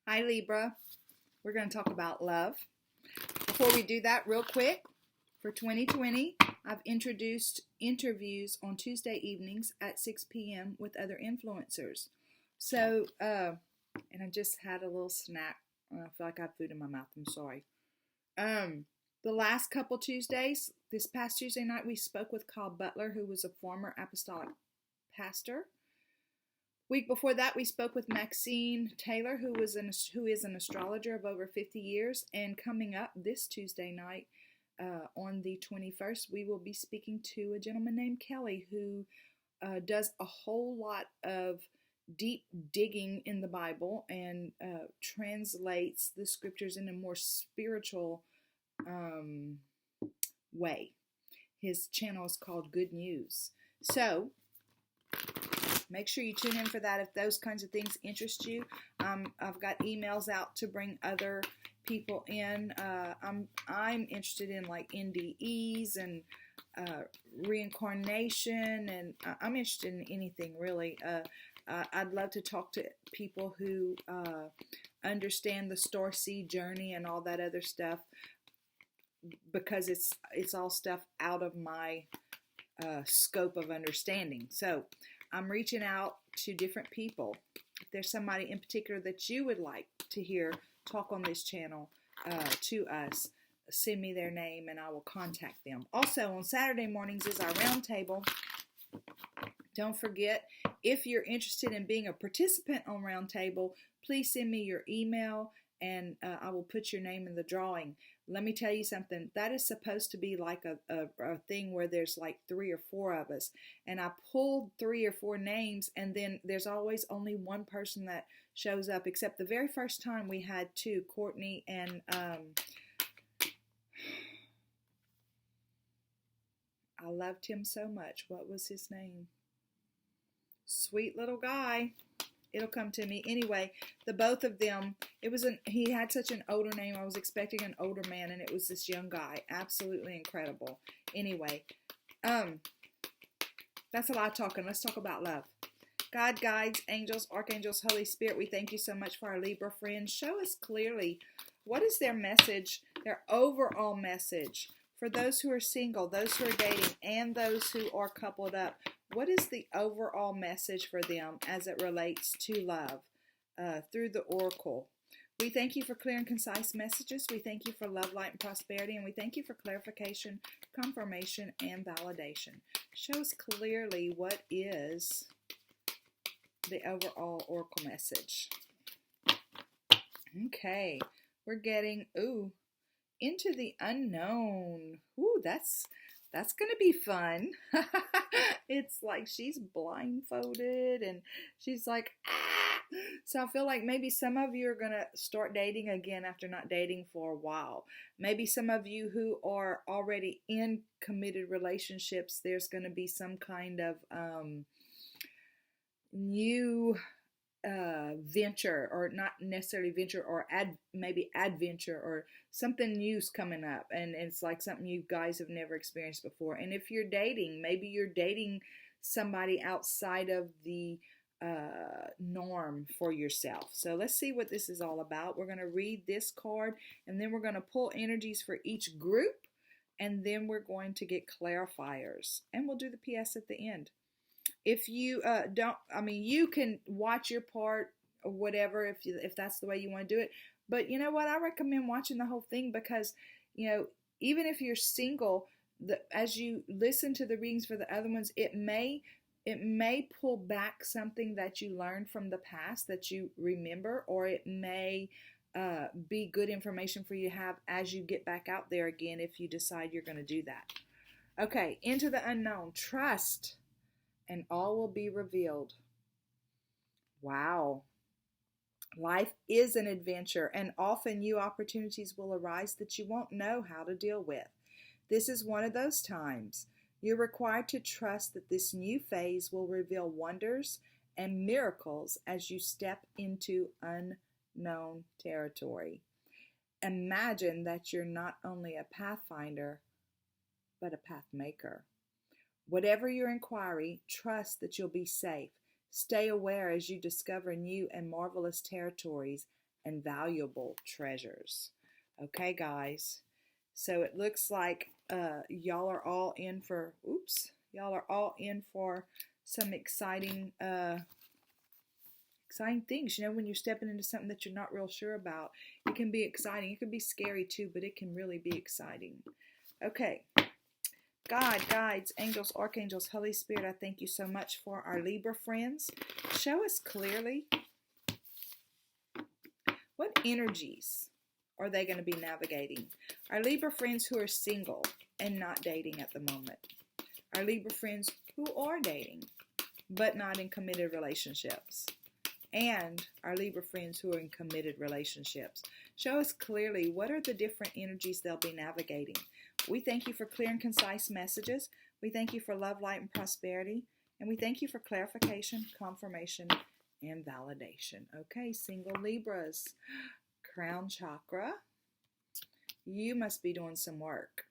Hi Libra, we're going to talk about love. Before we do that, real quick, for 2020, I've introduced interviews on Tuesday evenings at 6 p.m. with other influencers. So, and I just had a little snack. I feel like I have food in my mouth. I'm sorry. The last couple Tuesdays, this past Tuesday night, we spoke with Kyle Butler, who was a former apostolic pastor. Week before that, we spoke with Maxine Taylor, who is an astrologer of over 50 years. And coming up this Tuesday night, on the 21st, we will be speaking to a gentleman named Kelly, who does a whole lot of deep digging in the Bible and translates the scriptures in a more spiritual way. His channel is called Good News. So make sure you tune in for that if those kinds of things interest you. I've got emails out to bring other people in. I'm interested in like NDEs and reincarnation, and I'm interested in anything really. I'd love to talk to people who understand the star seed journey and all that other stuff, because it's all stuff out of my scope of understanding. So I'm reaching out to different people. If there's somebody in particular that you would like to hear talk on this channel to us, send me their name and I will contact them. Also, on Saturday mornings is our roundtable. Don't forget, if you're interested in being a participant on Roundtable, please send me your email and I will put your name in the drawing. Let me tell you something. That is supposed to be like a thing where there's like 3 or 4 of us. And I pulled 3 or 4 names, and then there's always only one person that shows up, except the very first time we had 2, Courtney and I loved him so much. What was his name? Sweet little guy. It'll come to me. Anyway, the both of them, he had such an older name. I was expecting an older man, and it was this young guy. Absolutely incredible. Anyway, that's a lot of talking. Let's talk about love. God, guides, angels, archangels, Holy Spirit, we thank you so much for our Libra friends. Show us clearly what is their message, their overall message for those who are single, those who are dating, and those who are coupled up. What is the overall message for them as it relates to love through the oracle? We thank you for clear and concise messages. We thank you for love, light, and prosperity. And we thank you for clarification, confirmation, and validation. Show us clearly what is the overall oracle message. Okay, we're getting, into the unknown. That's going to be fun. It's like she's blindfolded and she's like, ah. So I feel like maybe some of you are going to start dating again after not dating for a while. Maybe some of you who are already in committed relationships, there's going to be some kind of new venture, or not necessarily venture, or maybe adventure, or something new's coming up, and it's like something you guys have never experienced before. And if you're dating, maybe you're dating somebody outside of the norm for yourself. So let's see what this is all about. We're going to read this card, and then we're going to pull energies for each group, and then we're going to get clarifiers, and we'll do the PS at the end. If you you can watch your part or whatever if that's the way you want to do it. But you know what? I recommend watching the whole thing, because, even if you're single, as you listen to the readings for the other ones, it may pull back something that you learned from the past that you remember, or it may be good information for you to have as you get back out there again if you decide you're going to do that. Okay, into the unknown. Trust, and all will be revealed. Wow. Life is an adventure, and often new opportunities will arise that you won't know how to deal with. This is one of those times. You're required to trust that this new phase will reveal wonders and miracles as you step into unknown territory. Imagine that you're not only a pathfinder, but a path maker. Whatever your inquiry, trust that you'll be safe. Stay aware as you discover new and marvelous territories. and valuable treasures. Okay, guys. So it looks like y'all are all in for, y'all are all in for some exciting things. You know, when you're stepping into something that you're not real sure about, it can be exciting. It can be scary too, but it can really be exciting. Okay. God, guides, angels, archangels, Holy Spirit, I thank you so much for our Libra friends. Show us clearly what energies are they going to be navigating. Our Libra friends who are single and not dating at the moment. Our Libra friends who are dating but not in committed relationships. And our Libra friends who are in committed relationships. Show us clearly what are the different energies they'll be navigating. We thank you for clear and concise messages. We thank you for love, light, and prosperity. And we thank you for clarification, confirmation, and validation. Okay, single Libras, crown chakra. You must be doing some work.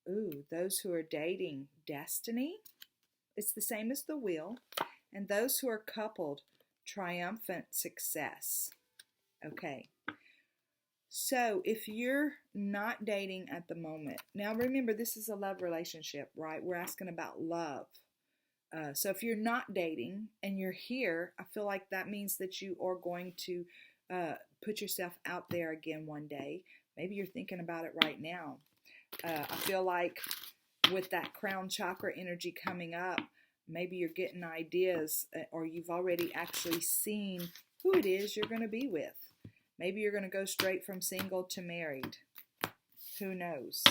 Ooh, those who are dating, destiny. It's the same as the wheel. And those who are coupled, triumphant success. Okay. So if you're not dating at the moment, now remember this is a love relationship, right? We're asking about love. So if you're not dating and you're here, I feel like that means that you are going to put yourself out there again one day. Maybe you're thinking about it right now. I feel like with that crown chakra energy coming up, maybe you're getting ideas or you've already actually seen who it is you're going to be with. Maybe you're going to go straight from single to married. Who knows?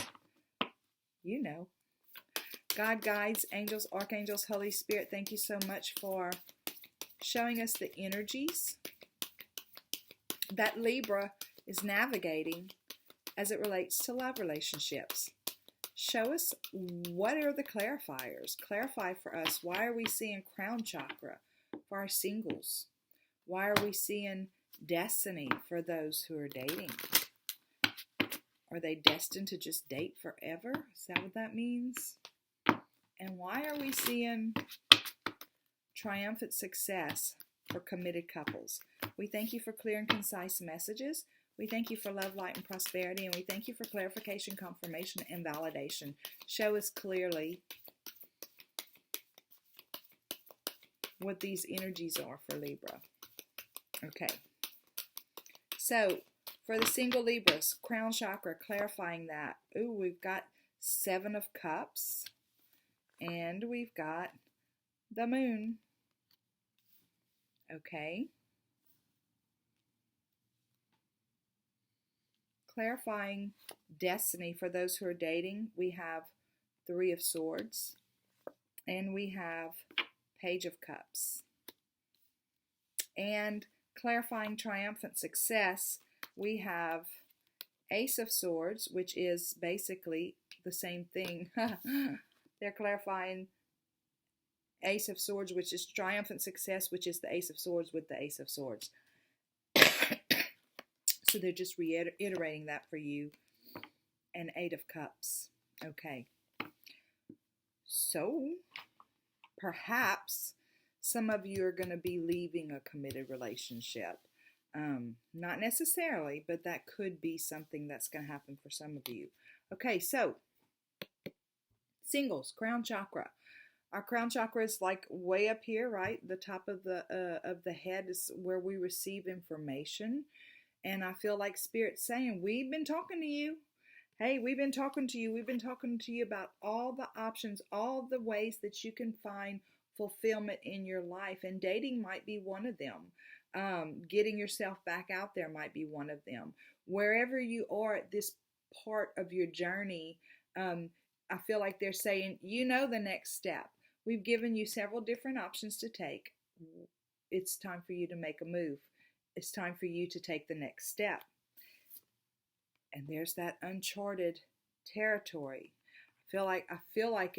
You know. God, guides, angels, archangels, Holy Spirit, thank you so much for showing us the energies that Libra is navigating as it relates to love relationships. Show us what are the clarifiers. Clarify for us, why are we seeing crown chakra for our singles? Why are we seeing destiny for those who are dating? Are they destined to just date forever? Is that what that means? And why are we seeing triumphant success for committed couples? We thank you for clear and concise messages. We thank you for love, light, and prosperity. And we thank you for clarification, confirmation, and validation. Show us clearly what these energies are for Libra. Okay. So, for the single Libras, crown chakra, clarifying that. Ooh, we've got 7 of Cups. And we've got the Moon. Okay. Clarifying destiny for those who are dating, we have 3 of Swords. And we have Page of Cups. And clarifying triumphant success, we have Ace of Swords, which is basically the same thing. They're clarifying Ace of Swords, which is triumphant success, which is the Ace of Swords with the Ace of Swords. So they're just reiterating that for you. And 8 of Cups. Okay. So, perhaps some of you are going to be leaving a committed relationship. Not necessarily, but that could be something that's going to happen for some of you. Okay, so singles, crown chakra. Our crown chakra is like way up here, right? The top of the head is where we receive information. And I feel like Spirit's saying, we've been talking to you. Hey, we've been talking to you. We've been talking to you about all the options, all the ways that you can find fulfillment in your life. And dating might be one of them. Getting yourself back out there might be one of them. Wherever you are at this part of your journey, I feel like they're saying, you know the next step. We've given you several different options to take. It's time for you to make a move. It's time for you to take the next step. And there's that uncharted territory. I feel like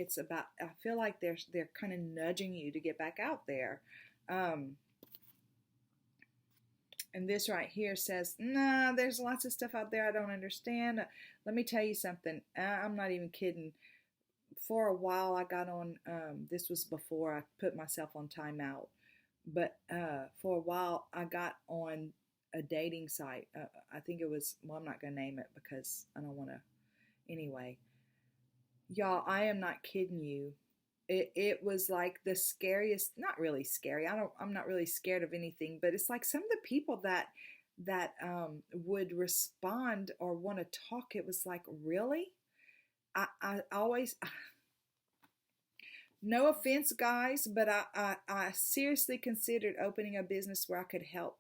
they're kind of nudging you to get back out there. And this right here says, nah, there's lots of stuff out there I don't understand. Let me tell you something. I'm not even kidding. For a while I got on, this was before I put myself on timeout, But for a while, I got on a dating site. I think it was, well, I'm not going to name it because I don't want to. Anyway, y'all, I am not kidding you. It was like the scariest, not really scary. I'm not really scared of anything, but it's like some of the people that would respond or want to talk, it was like, really? I always, no offense, guys, but I seriously considered opening a business where I could help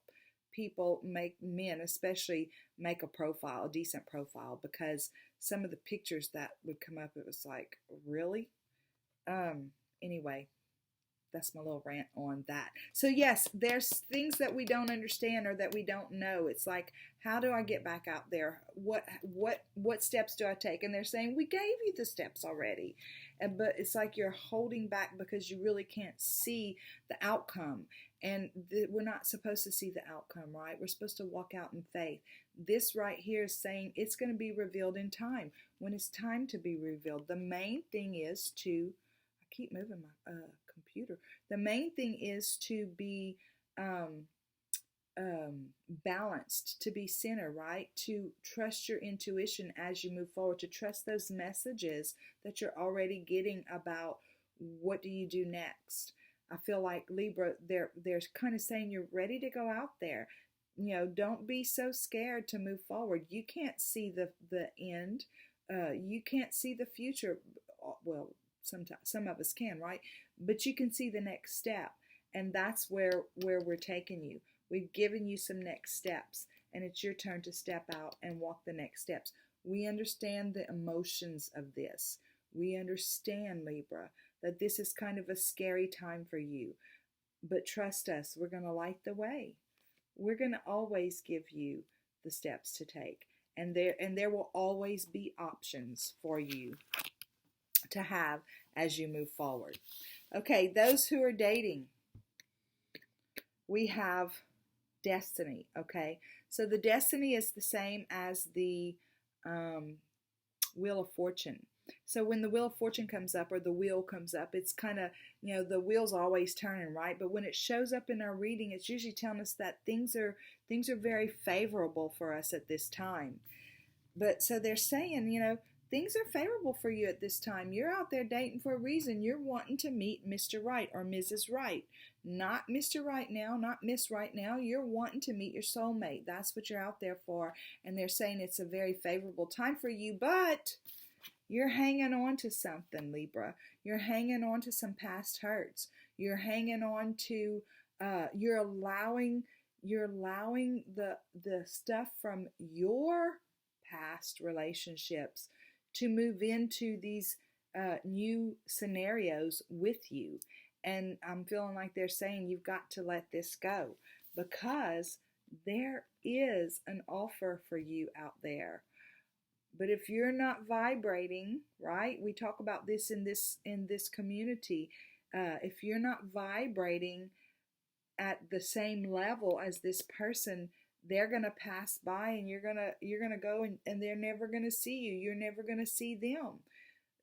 people, make men especially, make a profile, a decent profile, because some of the pictures that would come up, it was like, really? Um, anyway, that's my little rant on that. So yes, there's things that we don't understand or that we don't know. It's like, how do I get back out there? What steps do I take? And they're saying, we gave you the steps already. But it's like you're holding back because you really can't see the outcome. And we're not supposed to see the outcome, right? We're supposed to walk out in faith. This right here is saying it's going to be revealed in time. When it's time to be revealed, the main thing is to, I keep moving my computer. The main thing is to be um, balanced, to be centered, right? To trust your intuition as you move forward, to trust those messages that you're already getting about what do you do next. I feel like Libra, they're kind of saying you're ready to go out there. Don't be so scared to move forward. You can't see the end. You can't see the future. Well, sometimes some of us can, right? But you can see the next step, and that's where we're taking you. We've given you some next steps, and it's your turn to step out and walk the next steps. We understand the emotions of this. We understand, Libra, that this is kind of a scary time for you, but trust us, we're going to light the way. We're going to always give you the steps to take, and there will always be options for you to have as you move forward. Okay, those who are dating, we have destiny. Okay, so the destiny is the same as the Wheel of Fortune. So when the Wheel of Fortune comes up, or the wheel comes up, it's kind of, the wheel's always turning, right? But when it shows up in our reading, it's usually telling us that things are very favorable for us at this time. But so they're saying, things are favorable for you at this time. You're out there dating for a reason. You're wanting to meet Mr. Right or Mrs. Right. Not Mr. Right now, not Miss Right now. You're wanting to meet your soulmate. That's what you're out there for. And they're saying it's a very favorable time for you, but you're hanging on to something, Libra. You're hanging on to some past hurts. You're hanging on to, you're allowing the stuff from your past relationships to move into these new scenarios with you. And I'm feeling like they're saying you've got to let this go, because there is an offer for you out there. But if you're not vibrating, right? We talk about this in this community. If you're not vibrating at the same level as this person, they're gonna pass by, and you're gonna go, and they're never gonna see you. You're never gonna see them.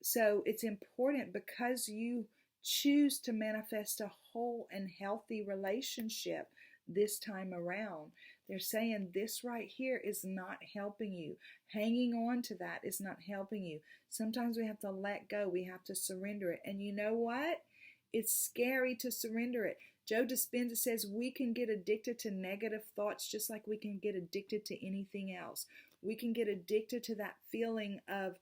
So it's important, because you choose to manifest a whole and healthy relationship this time around. They're saying this right here is not helping you. Hanging on to that is not helping you. Sometimes we have to let go. We have to surrender it. And you know what? It's scary to surrender it. Joe Dispenza says we can get addicted to negative thoughts just like we can get addicted to anything else. We can get addicted to that feeling of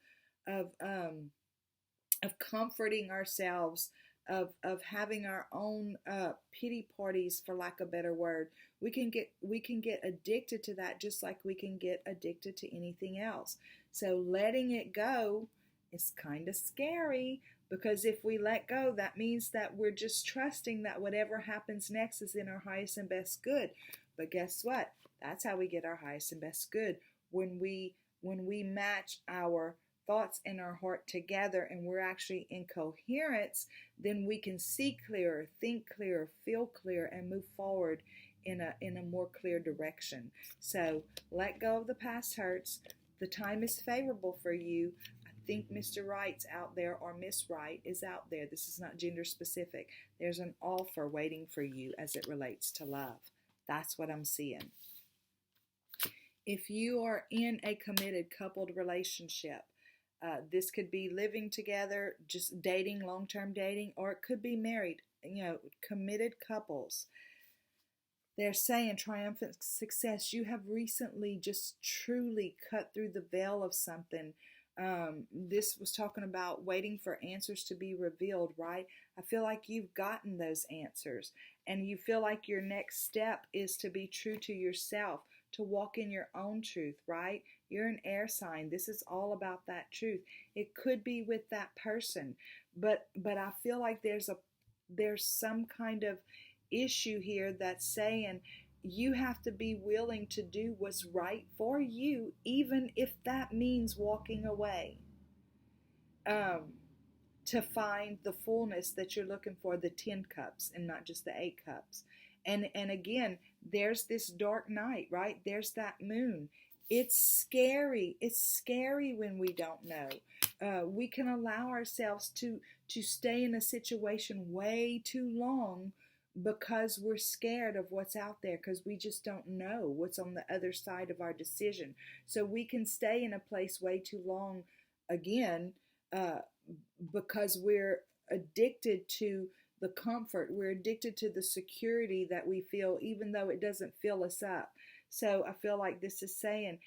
comforting ourselves, of having our own pity parties, for lack of a better word. We can get addicted to that just like we can get addicted to anything else. So letting it go is kind of scary, because if we let go, that means that we're just trusting that whatever happens next is in our highest and best good. But guess what? That's how we get our highest and best good. When we match our thoughts and our heart together, and we're actually in coherence, then we can see clearer, think clearer, feel clearer, and move forward in a more clear direction. So let go of the past hurts. The time is favorable for you. I think Mr. Right's out there or Miss Right is out there. This is not gender specific. There's an offer waiting for you as it relates to love. That's what I'm seeing. If you are in a committed coupled relationship, this could be living together, just dating, long-term dating, or it could be married, committed couples. They're saying triumphant success. You have recently just truly cut through the veil of something. This was talking about waiting for answers to be revealed, right? I feel like you've gotten those answers, and you feel like your next step is to be true to yourself, to walk in your own truth, right? You're an air sign. This is all about that truth. It could be with that person, but I feel like there's some kind of issue here that's saying you have to be willing to do what's right for you, even if that means walking away, to find the fullness that you're looking for, the 10 cups and not just the 8 cups. And again, there's this dark night, right? There's that moon. It's scary. It's scary when we don't know. We can allow ourselves to stay in a situation way too long because we're scared of what's out there, because we just don't know what's on the other side of our decision. So we can stay in a place way too long, again, because we're addicted to the comfort. We're addicted to the security that we feel, even though it doesn't fill us up. So I feel like this is saying,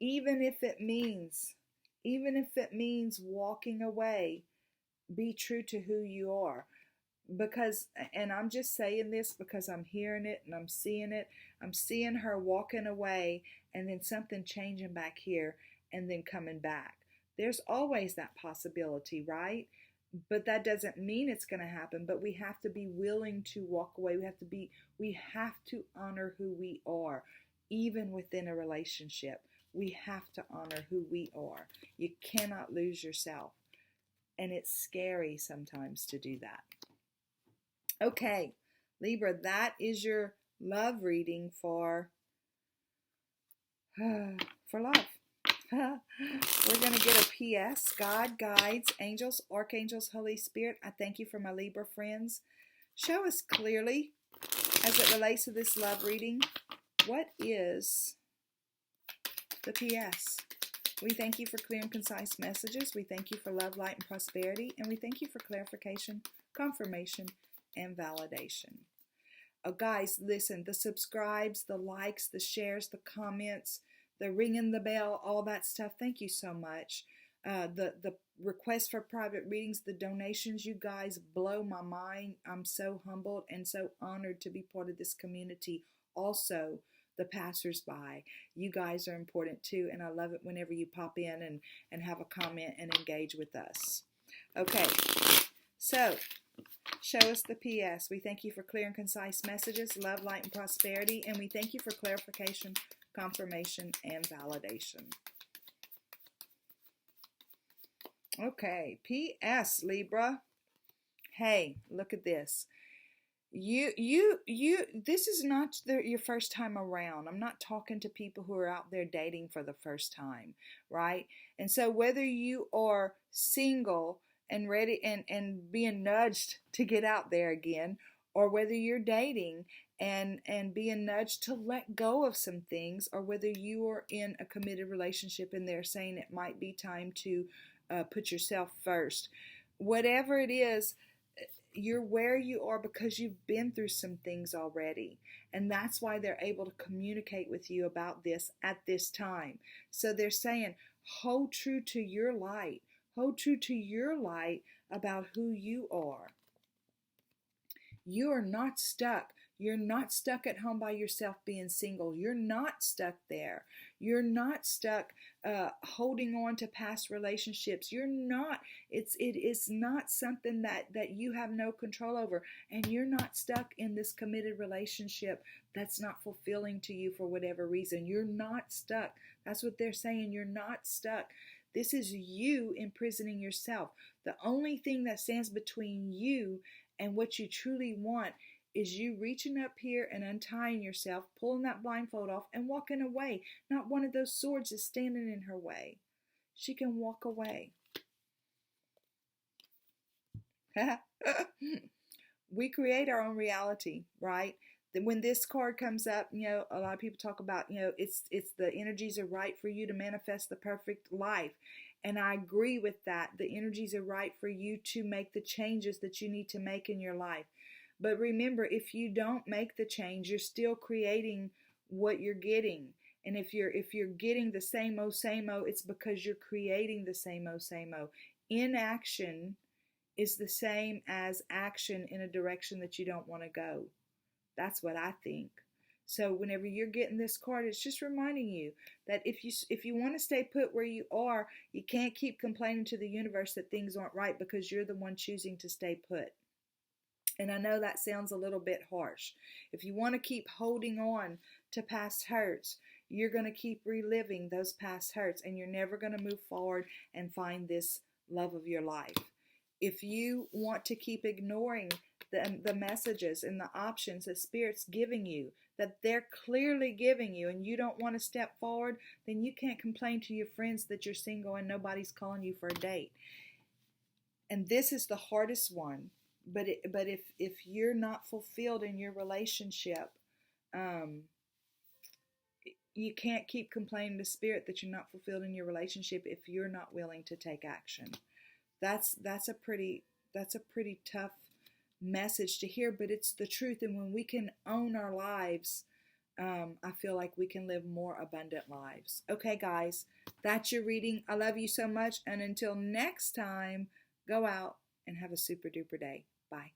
even if it means walking away, be true to who you are. Because, and I'm just saying this because I'm hearing it and I'm seeing it. I'm seeing her walking away and then something changing back here and then coming back. There's always that possibility, right? But that doesn't mean it's going to happen. But we have to be willing to walk away. We have to honor who we are, even within a relationship. We have to honor who we are. You cannot lose yourself. And it's scary sometimes to do that. Okay, Libra, that is your love reading for love. We're going to get a PS. God, guides, angels, archangels, Holy Spirit, I thank you for my Libra friends. Show us clearly, as it relates to this love reading, what is the PS? We thank you for clear and concise messages. We thank you for love, light, and prosperity. And we thank you for clarification, confirmation, and validation. Guys, listen, the subscribes, the likes, the shares, the comments, the ringing the bell, all that stuff, thank you so much. The requests for private readings, the donations, you guys blow my mind. I'm so humbled and so honored to be part of this community. Also, the passersby, you guys are important too, and I love it whenever you pop in and have a comment and engage with us. Okay, so show us the PS. We thank you for clear and concise messages, love, light, and prosperity, and we thank you for clarification, confirmation, and validation. Okay, PS, Libra. Hey, look at this. This is not your first time around. I'm not talking to people who are out there dating for the first time, right? And so whether you are single and ready and being nudged to get out there again, or whether you're dating and being nudged to let go of some things, or whether you are in a committed relationship and they're saying it might be time to put yourself first. Whatever it is, you're where you are because you've been through some things already. And that's why they're able to communicate with you about this at this time. So they're saying, hold true to your light. Hold true to your light about who you are. You are not stuck. You're not stuck at home by yourself being single. You're not stuck there. You're not stuck holding on to past relationships. You're not. It is not something that you have no control over. And you're not stuck in this committed relationship that's not fulfilling to you for whatever reason. You're not stuck. That's what they're saying. You're not stuck. This is you imprisoning yourself. The only thing that stands between you and what you truly want is you reaching up here and untying yourself, pulling that blindfold off and walking away. Not one of those swords is standing in her way. She can walk away. We create our own reality, right? When this card comes up, a lot of people talk about, it's the energies are right for you to manifest the perfect life. And I agree with that. The energies are right for you to make the changes that you need to make in your life. But remember, if you don't make the change, you're still creating what you're getting. And if you're getting the same old, it's because you're creating the same old. Inaction is the same as action in a direction that you don't want to go. That's what I think. So whenever you're getting this card, it's just reminding you that if you want to stay put where you are, you can't keep complaining to the universe that things aren't right because you're the one choosing to stay put. And I know that sounds a little bit harsh. If you want to keep holding on to past hurts, you're going to keep reliving those past hurts, and you're never going to move forward and find this love of your life. If you want to keep ignoring the messages and the options that Spirit's giving you, that they're clearly giving you, and you don't want to step forward, then you can't complain to your friends that you're single and nobody's calling you for a date. And this is the hardest one. But if you're not fulfilled in your relationship, you can't keep complaining to Spirit that you're not fulfilled in your relationship if you're not willing to take action. That's a pretty tough message to hear, but it's the truth. And when we can own our lives, I feel like we can live more abundant lives. Okay, guys, that's your reading. I love you so much, and until next time, go out and have a super duper day. Bye.